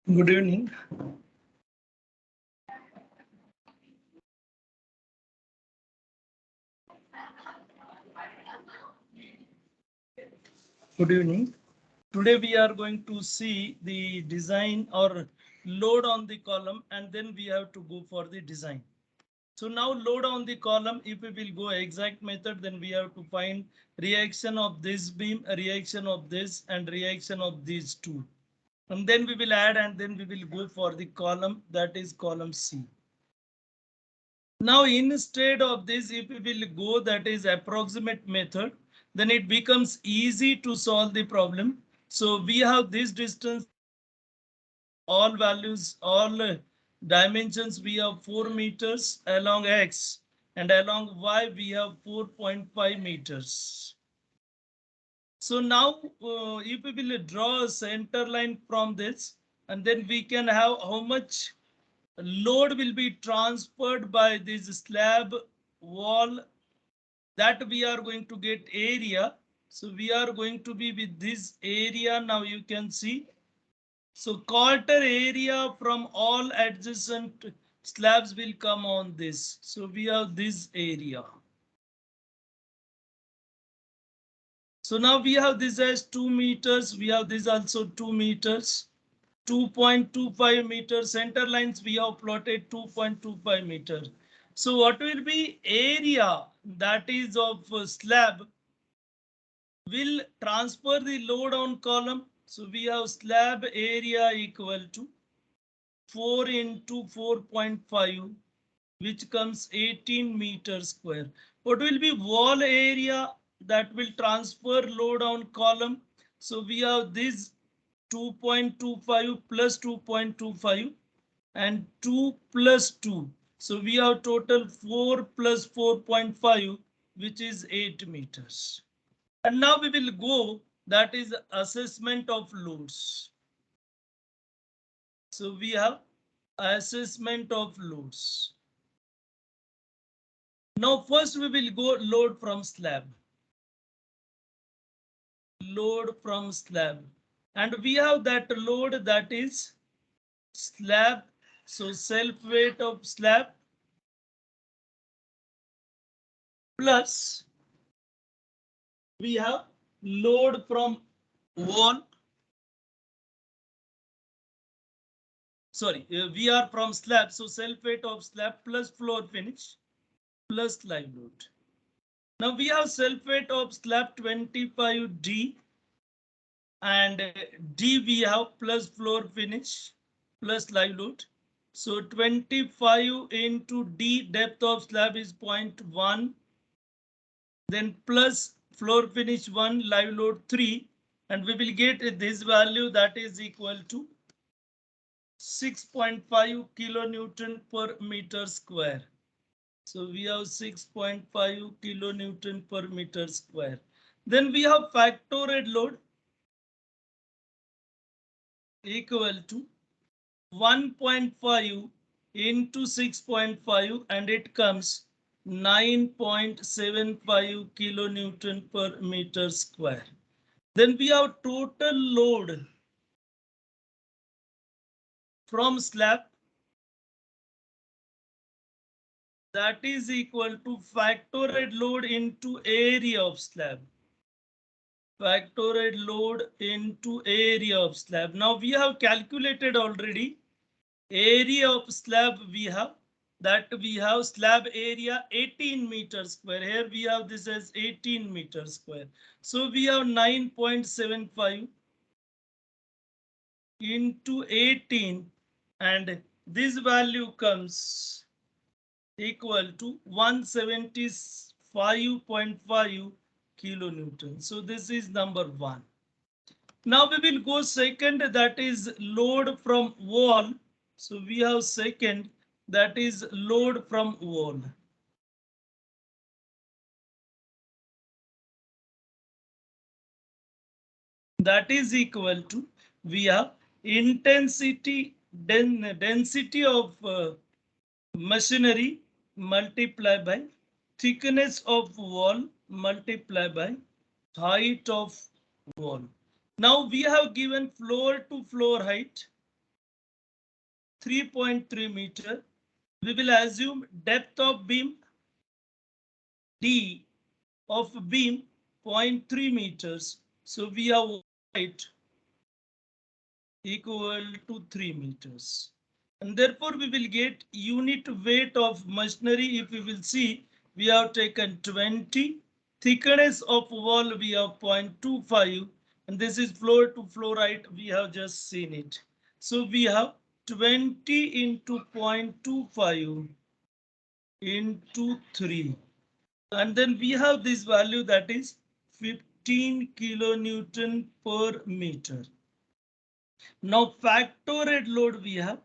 Good evening. Good evening. Today we are going to see the design or load on the column, and then we have to go for the design. So now load on the column, if we will go exact method, then we have to find reaction of this beam, a reaction of this, and reaction of these two. And then we will add, and then we will go for the column, that is column C. Now instead of this, if we will go that is approximate method, then it becomes easy to solve the problem. So we have this distance, all values, all dimensions, we have 4 meters along X, and along Y we have 4.5 meters. So now if we will draw a center line from this, and then we can have how much load will be transferred by this slab wall, that we are going to get area. So we are going to be with this area. Now you can see. So quarter area from all adjacent slabs will come on this. So we have this area. So now we have this as 2 meters. We have this also 2 meters. 2.25 meters. Center lines we have plotted 2.25 meters. So what will be area that is of slab will transfer the load on column. So we have slab area equal to 4 into 4.5, which comes 18 meters square. What will be wall area that will transfer load on column? So we have this 2.25 plus 2.25 and 2 plus 2. So we have total 4 plus 4.5, which is 8 meters. And now we will go, that is assessment of loads. So we have assessment of loads. Now first we will go load from slab. Load from slab. And we have that load that is slab. So self weight of slab plus we have load from wall. Sorry, we are from slab. So self weight of slab plus floor finish plus live load. Now we have self weight of slab 25D and D we have plus floor finish plus live load. So 25 into D depth of slab is 0.1, then plus floor finish 1, live load 3, and we will get this value that is equal to 6.5 kilonewton per meter square. So we have 6.5 kilonewton per meter square. Then we have factorial load equal to 1.5 into 6.5, and it comes 9.75 kilonewton per meter square. Then we have total load from slab that is equal to factorial load into area of slab. Factorial load into area of slab. Now we have calculated already area of slab. We have slab area 18 meters square. Here we have this as 18 meters square. So we have 9.75 into 18, and this value comes equal to 175.5 kilonewton. So this is number 1. Now we will go second, that is load from wall. So we have second, that is load from wall. That is equal to, we have intensity, density of machinery multiplied by thickness of wall multiplied by height of wall. Now we have given floor to floor height. 3.3 meter. We will assume depth of beam D of beam 0.3 meters. So we have height equal to 3 meters. And therefore we will get unit weight of machinery. If we will see, we have taken 20. Thickness of wall we have 0.25, and this is floor to floor height. We have just seen it. So we have 20 into 0.25 into 3. And then we have this value, that is 15 kilonewton per meter. Now factorial load we have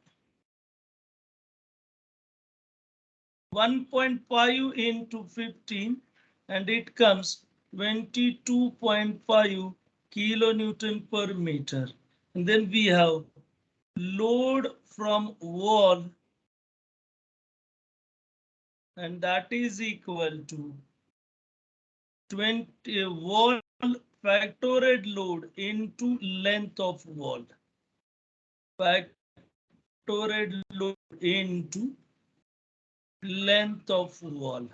1.5 into 15, and it comes 22.5 kilonewton per meter. And then we have load from wall, and that is equal to 20 wall factorial load into length of wall. Factorial load into length of wall.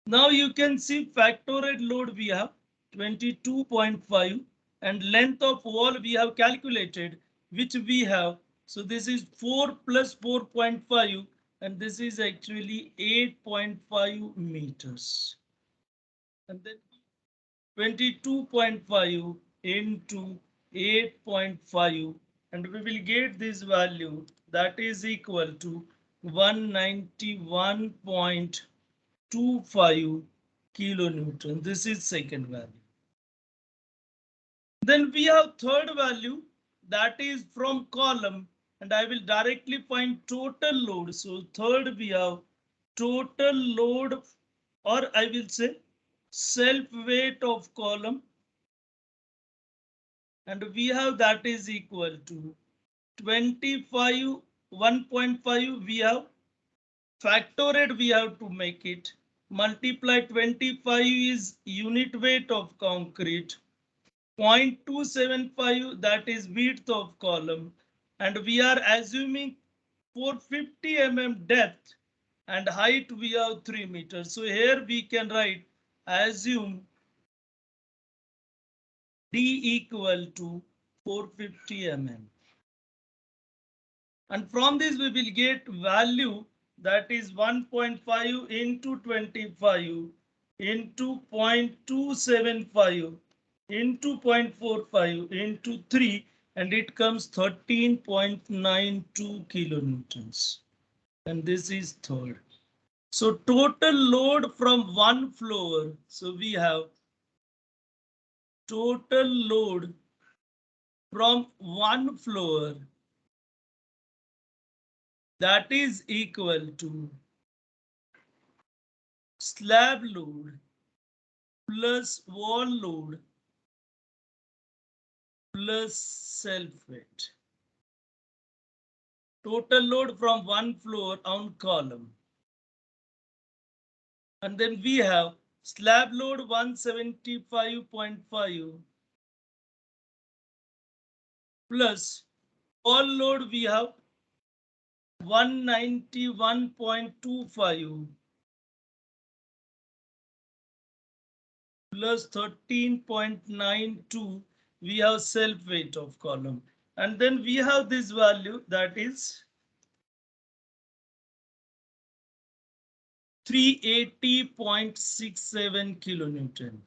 Now you can see factorial load we have 22.5, and length of wall we have calculated, which we have. So this is 4 plus 4.5, and this is actually 8.5 meters. And then 22.5 into 8.5, and we will get this value, that is equal to 191.25 kilonewton. This is second value. Then we have third value, that is from column, and I will directly find total load. So third we have total load, or I will say self weight of column, and we have that is equal to 25, 1.5 we have factorial, we have to make it, multiply 25 is unit weight of concrete, 0.275 that is width of column, and we are assuming 450 mm depth, and height we have 3 meters. So here we can write, assume D equal to 450 mm. And from this we will get value, that is 1.5 into 25 into 0.275 into 0.45 into 3, and it comes 13.92 kilonewtons. And this is third. So total load from one floor. So we have total load from one floor, that is equal to slab load plus wall load plus self weight. Total load from one floor on column. And then we have slab load 175.5 plus wall load we have 191.25 plus 13.92, we have self weight of column. And then we have this value, that is 380.67 kilonewton.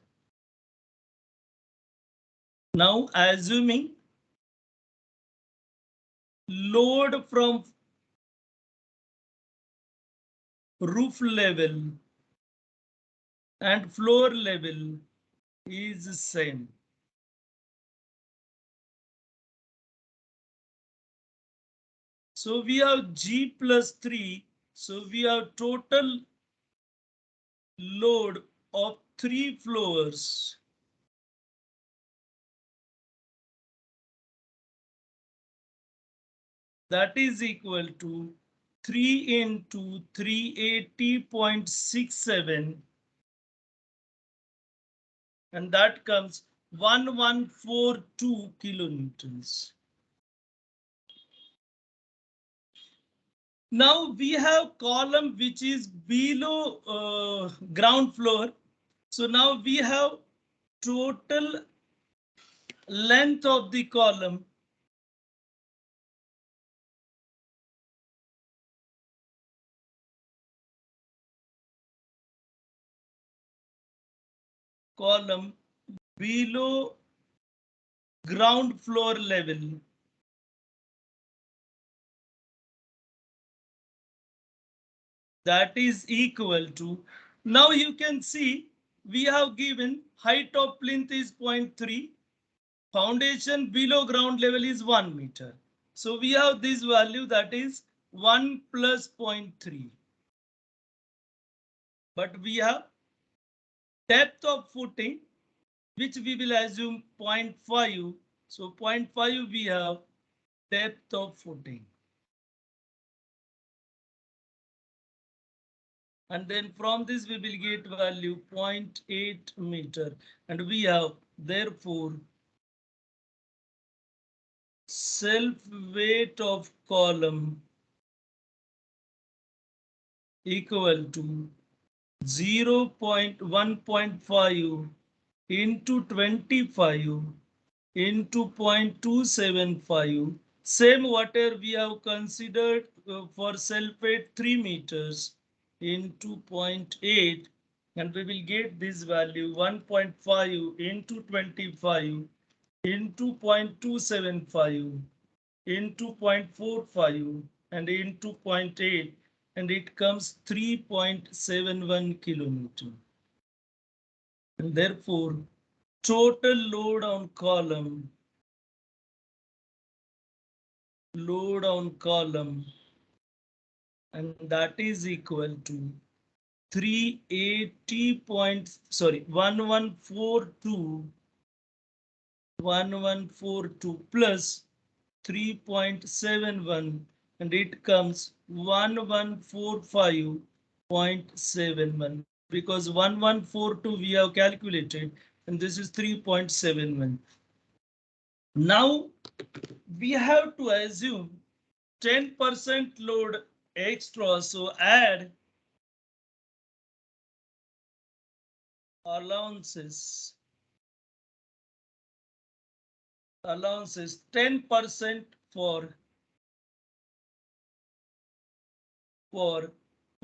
Now assuming load from roof level and floor level is the same. So we have G plus 3. So we have total load of 3 floors. That is equal to 3 into 380.67, and that comes 1142 kilonewtons. Now we have column which is below ground floor. So now we have total length of the column below ground floor level. That is equal to, now you can see we have given height of plinth is 0.3, foundation below ground level is 1 meter. So we have this value, that is 1 plus 0.3. But we have depth of footing, which we will assume 0.5. So 0.5 we have depth of footing. And then from this we will get value 0.8 meter. And we have therefore self weight of column equal to 0.1.5 into 25 into 0.275. Same whatever we have considered for self weight 3 meters into 0.8, and we will get this value 1.5 into 25 into 0.275 into 0.45 and into 0.8, and it comes 3.71 kilometer. And therefore, total load on column and that is equal to 380 1142 plus 3.71, and it comes 1145.71, because 1142 we have calculated and this is 3.71. Now we have to assume 10% load extra, so add allowances 10% for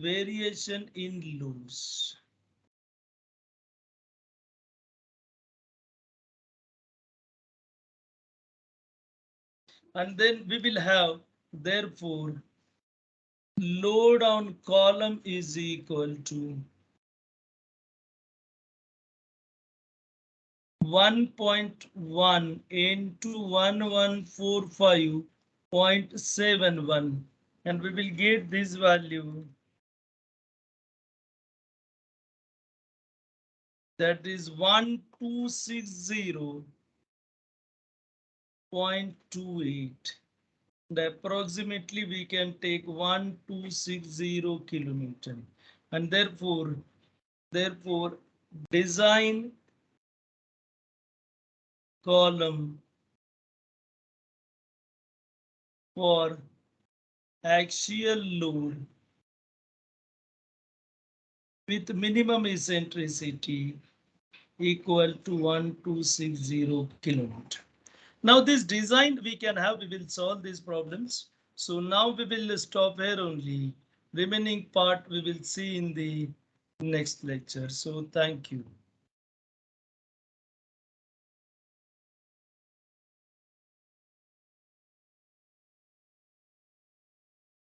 variation in loads. And then we will have, therefore, load on column is equal to 1.1 into 1145.71, and we will get this value, that is 1260.28. And approximately we can take 1260 kilometer, and therefore design column for axial load with minimum eccentricity equal to 1260 kilometer. Now this design we can have, we will solve these problems. So now we will stop here only. Remaining part we will see in the next lecture. So thank you.